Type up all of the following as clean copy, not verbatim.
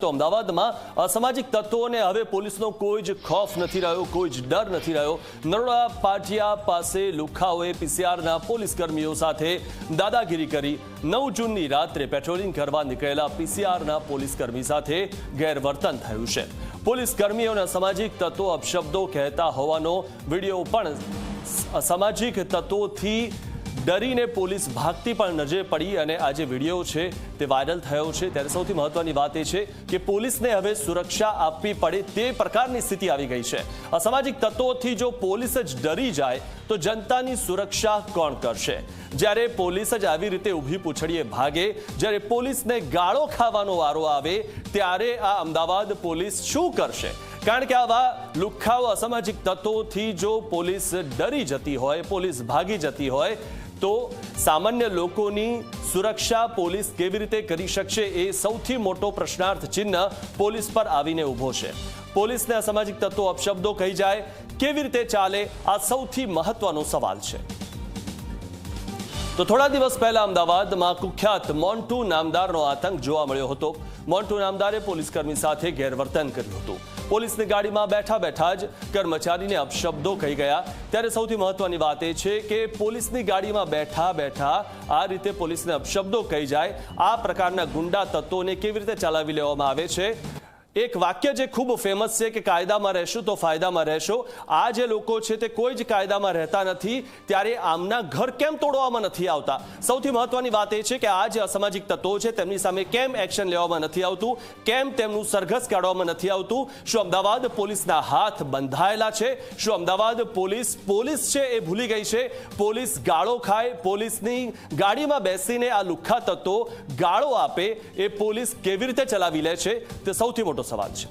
તો અમદાવાદમાં અસામાજિક તત્વોને હવે પોલીસનો કોઈ જ ખૌફ નથી રહ્યો, કોઈ જ ડર નથી રહ્યો। નરોડા પાટિયા પાસે લુખાઓએ પીસીઆરના પોલીસ કર્મીઓ સાથે દાદાગીરી કરી 9 જૂનની રાત્રે પેટ્રોલિંગ કરવા નીકળેલા પીસીઆરના પોલીસ કર્મી સાથે ગેરવર્તન થયું છે। પોલીસ કર્મીઓને અસામાજિક તત્વો અપશબ્દો કહેતા હોવાનો વિડીયો પણ અસામાજિક તત્વોથી डरीने पोलीस भागती पण नजरे पड़ी અને આ જે વિડિયો છે તે વાયરલ થયો છે। ત્યારે સૌથી મહત્વની વાત એ છે કે પોલીસને હવે સુરક્ષા આપવી પડે તે પ્રકારની સ્થિતિ આવી ગઈ છે। અસામાજિક તત્વોથી જો પોલીસ જ ડરી જાય તો જનતાની સુરક્ષા કોણ કરશે? જ્યારે પોલીસ જ આવી રીતે ઊભી પૂછડીએ ભાગે, જ્યારે પોલીસને ગાળો ખાવાનો વારો આવે ત્યારે આ અમદાવાદ પોલીસ શું કરશે? કારણ કે આવા લુખ્ખાઓ અસામાજિક તત્વોથી જો પોલીસ ડરી જતી હોય, પોલીસ ભાગી જતી હોય તો સામાન્ય લોકોની સુરક્ષા પોલીસ કેવી રીતે કરી શકશે એ સૌથી મોટો પ્રશ્નાર્થ ચિહ્ન પોલીસ પર આવીને ઊભો છે। પોલીસને અસામાજિક તત્વો અપશબ્દો કહી જાય કેવી રીતે ચાલે આ સૌથી મહત્વનો સવાલ છે। તો થોડા દિવસ પહેલા અમદાવાદમાં કુખ્યાત મોન્ટુ નામદારનો આતંક જોવા મળ્યો હતો। મોન્ટુ નામદારે પોલીસ કર્મી સાથે ગેરવર્તન કર્યું હતું। પોલીસની ગાડીમાં બેઠા બેઠા જ કર્મચારીને અપશબ્દો કહી ગયા। ત્યારે સૌથી મહત્વની વાત એ છે કે પોલીસની ગાડીમાં બેઠા બેઠા આ રીતે પોલીસને અપશબ્દો કહી જાય, આ પ્રકારના ગુંડા તત્વોને કેવી રીતે ચલાવી લેવામાં આવે છે? એક વાક્ય જે ખૂબ ફેમસ છે કે કાયદામાં રહેશો તો ફાયદામાં રહેશો। આ જે લોકો છે તે કોઈ જ કાયદામાં રહેતા નથી, ત્યારે આમના ઘર કેમ તોડવામાં નથી આવતા? સૌથી મહત્વની વાત એ છે કે આ જે અસામાજિક તત્વો છે તેમની સામે કેમ એક્શન લેવામાં નથી આવતું, કેમ તેમનું સરઘસ કાઢવામાં નથી આવતું? શું અમદાવાદ પોલીસના હાથ બંધાયેલા છે? શું અમદાવાદ પોલીસ છે એ ભૂલી ગઈ છે? પોલીસ ગાળો ખાય, પોલીસની ગાડીમાં બેસીને આ લુખ્ખા તત્વો ગાળો આપે એ પોલીસ કેવી રીતે ચલાવી લે છે તે સૌથી મોટો સવાલ છે।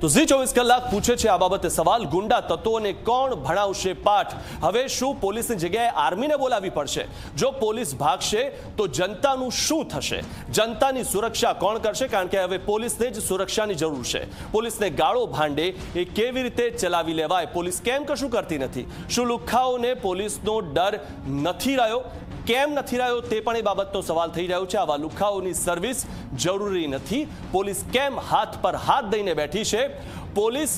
તો ઝી 24 કલાક પૂછે છે આ બાબતે સવાલ, ગુંડા તત્વોને કોણ ભણાવશે પાઠ? હવે શું પોલીસની જગ્યાએ આર્મીને બોલાવવી પડશે? જો પોલીસ ભાગશે તો જનતાનું શું થશે? જનતાની સુરક્ષા કોણ કરશે? કારણ કે હવે પોલીસને જ સુરક્ષાની જરૂર છે। પોલીસને ગાળો ભાંડે એ કેવી રીતે ચલાવી લેવાય? પોલીસ કેમ કશું કરતી નથી? શું લુખ્ખાઓને પોલીસનો ડર નથી રહ્યો? કેમ નથી રહ્યો તે પણ એ બાબતનો સવાલ થઈ રહ્યો છે। આવા લુખ્ખાઓની સર્વિસ જરૂરી નથી? પોલીસ કેમ હાથ પર હાથ દઈને બેઠી છે? પોલીસ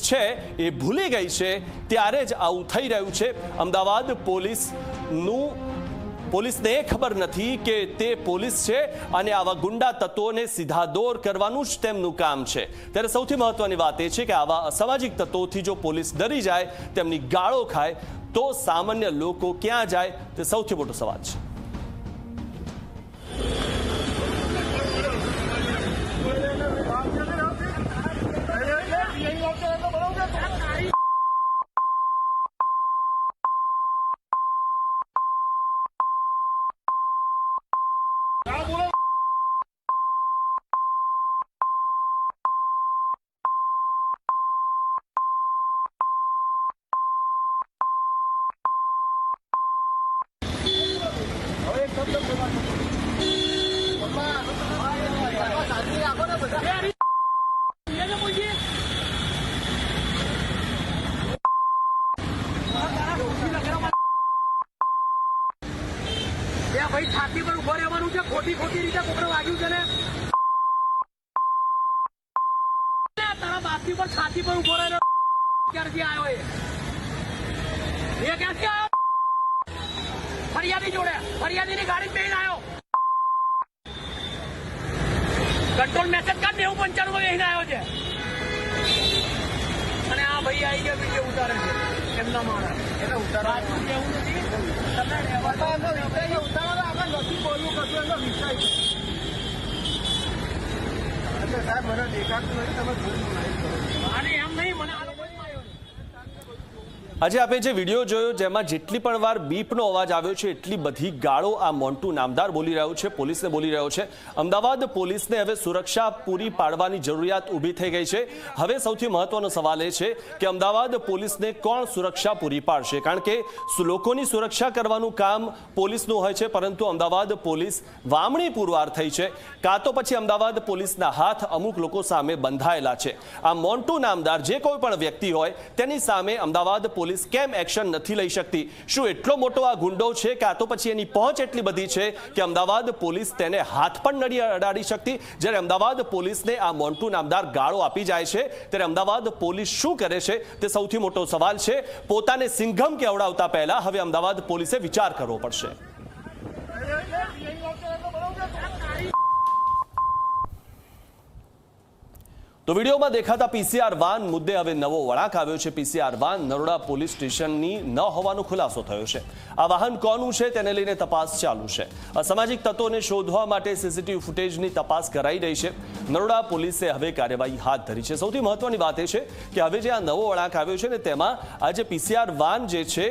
છે એ ભૂલી ગઈ છે ત્યારે જ આવું થઈ રહ્યું છે। અમદાવાદ પોલીસને એ ખબર નથી કે તે પોલીસ છે અને આવા ગુંડા તત્વોને સીધા દોર કરવાનું જ તેમનું કામ છે। ત્યારે સૌથી મહત્વની વાત એ છે કે આવા અસામાજિક તત્વોથી જો પોલીસ ડરી જાય, તેમની ગાળો ખાય તો સામાન્ય લોકો ક્યાં જાય તે સૌથી મોટો સવાલ છે। ભાઈ છાતી પર ઉભો રહેવાનું છે, ખોટી રીતે કોકડે વાગ્યું છે ને તારા બાપની પર છાતી પર ઉભો રહેલો ક્યારથી આવ્યો? એ ક્યાંથી આવ્યો? ફરિયાદી જોડે, ફરિયાદીની ગાડી પેઇન આવ્યો, કંટ્રોલ મેસેજ કાઢ 9095 માં બેહીને આવ્યો છે અને આ ભાઈ આવી ગયા વિડીયો ઉતારે છે એમના માણસ એટલે ઉતારવા એવું નથી તમે ઉતારવા આગળ નથી બોલવું કશું એનો વિષય છે એટલે સાહેબ મને દેખાતું નથી તમે અને એમ નહીં મને આજે આપણે જે વિડીયો જોયો જેમાં જેટલી પણ વાર બીપનો અવાજ આવ્યો છે એટલી બધી ગાળો આ મોન્ટુ નામદાર બોલી રહ્યો છે, પોલીસને બોલી રહ્યો છે। અમદાવાદ પોલીસને હવે સુરક્ષા પૂરી પાડવાની જરૂરિયાત ઊભી થઈ ગઈ છે। હવે સૌથી મહત્વનો સવાલ એ છે કે અમદાવાદ પોલીસને કોણ સુરક્ષા પૂરી પાડશે? કારણ કે લોકોની સુરક્ષા કરવાનું કામ પોલીસનું હોય છે, પરંતુ અમદાવાદ પોલીસ વામણી પુરવાર થઈ છે, કાં તો પછી અમદાવાદ પોલીસના હાથ અમુક લોકો સામે બંધાયેલા છે। આ મોન્ટુ નામદાર જે કોઈ પણ વ્યક્તિ હોય તેની સામે અમદાવાદ પોલીસ કેમ એક્શન નથી લઈ શકતી? શું એટલો મોટો આ ગુંડો છે કે આ તો પછી એની પહોંચ એટલી બધી છે કે અમદાવાદ પોલીસ તેને હાથ પણ નથી અડાડી શકતી? જ્યારે અમદાવાદ પોલીસને આ મોન્ટુ નામદાર ગાળો આપી જાય છે ત્યારે અમદાવાદ પોલીસ શું કરે છે તે સૌથી મોટો સવાલ છે. પોતાને સિંઘમ કેવડાવતા પહેલા હવે અમદાવાદ પોલીસે વિચાર કરવો પડશે. તો વિડીયોમાં દેખાતા પીસીઆર વાન મુદ્દે હવે નવો વળાંક આવ્યો છે. પીસીઆર વાન નરોડા પોલીસ સ્ટેશનની ન હોવાનો ખુલાસો થયો છે. આ વાહન કોનું છે તેને લઈને તપાસ ચાલુ છે. અસામાજિક તત્વોને શોધવા માટે સીસીટીવી ફૂટેજની તપાસ કરાઈ રહી છે. નરોડા પોલીસે હવે કાર્યવાહી હાથ ધરી છે. સૌથી મહત્વની વાત એ છે કે હવે જે આ નવો વળાંક આવ્યો છે ને તેમાં આ જે પીસીઆર વાન જે છે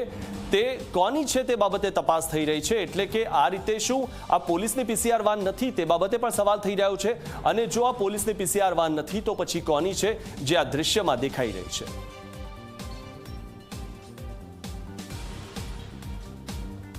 તે કોની છે તે બાબતે તપાસ થઈ રહી છે. એટલે કે આ રીતે શું આ પોલીસની પીસીઆર વાન નથી તે બાબતે પણ સવાલ થઈ રહ્યો છે. અને જો આ પોલીસની પીસીઆર વાન નથી તો પછી કોની છે જે આ દૃશ્યમાં દેખાઈ રહી છે?